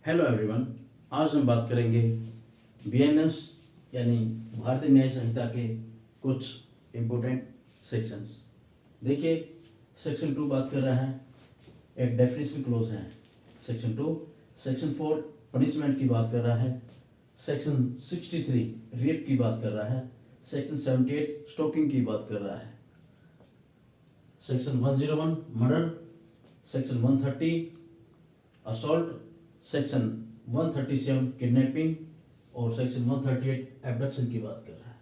Hello everyone. आज हम बात करेंगे बीएनएस यानी भारतीय न्याय संहिता के कुछ इम्पोर्टेंट सेक्शंस। देखिए, सेक्शन 2 बात कर रहा है, एक डेफिनेशन क्लोज है। सेक्शन 2, सेक्शन 4 पनिशमेंट की बात कर रहा है। सेक्शन 63 रेप की बात कर रहा है। सेक्शन 78 स्टोकिंग की बात कर रहा है। Section 101 murder, section 130 assault, section 137 kidnapping और सेक्शन 138 एब्डक्शन की बात कर रहा है।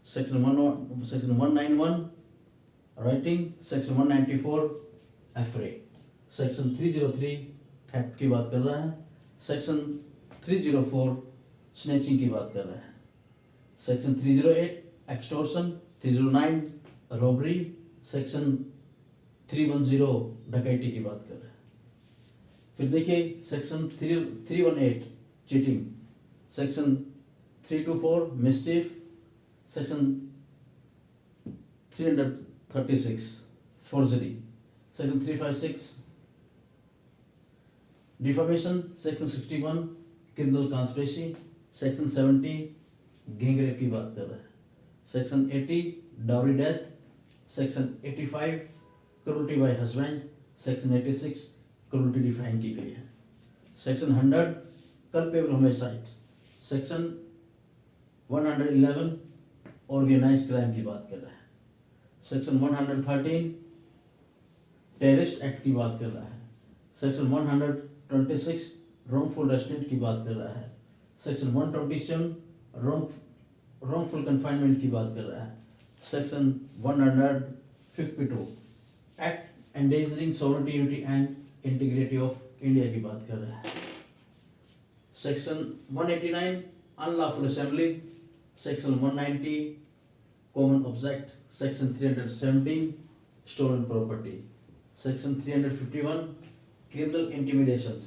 Section 191 rioting, section 194 affray, section 303 theft की बात कर रहा है। सेक्शन 304 स्नैचिंग की बात कर रहा है। सेक्शन 308 एक्सटॉर्शन, 309 रॉबरी, सेक्शन 310 डकैती की बात कर रहा है। फिर देखिए section 318 cheating, section 324 mischief, section 336 forgery, section 356 defamation, section 61 criminal conspiracy, section 70 gang की बात कर रहा है। Section 80 dowry death, section 85 cruelty by husband, section 86 cruelty define की गई है। Section 100 culpable homicide, section 111 organised crime की बात कर रहा है। सेक्शन 113 टेररिस्ट एक्ट की बात कर रहा है। सेक्शन 126 रॉन्गफुल रेस्ट्रेंट की बात कर रहा है। सेक्शन 127 रॉन्गफुल कन्फाइनमेंट की बात कर रहा है। Section 152 act endangering sovereignty unity and integrity of India की बात कर रहा है। Section 189 unlawful assembly, section 190 common object, section 317 stolen property, section 351 criminal intimidations,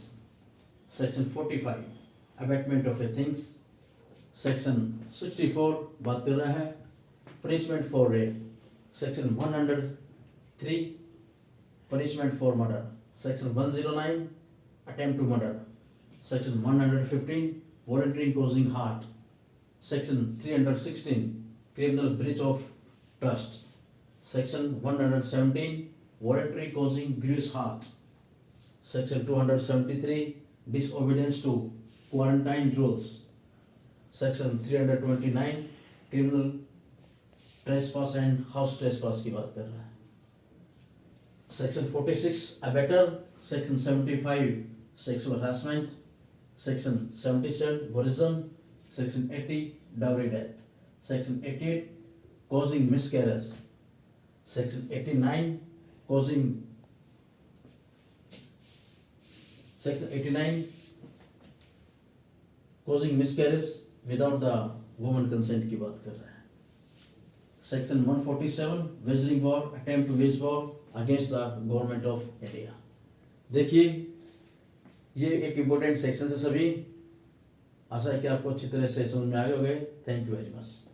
section 45 abetment of a things, section 64 बात कर रहा है punishment for rape, section 103 punishment for murder, section 109 attempt to murder, section 115 voluntary causing hurt, section 316 criminal breach of trust, section 117 voluntary causing grievous hurt, section 273 disobedience to quarantine rules, section 329 criminal trespass and house trespass की बात कर रहा है। Section 46 abettor, section 75 sexual harassment, section 77 voyeurism, section 80 dowry death, section 88 causing miscarriage, section 89 causing miscarriage without the woman consent की बात कर रहा है। Section 147 waging war, attempt to wage war against the government of India. देखिए, ये एक important section है सभी। आशा है कि आपको अच्छी तरह से समझ में आ गए होंगे। Thank you very much.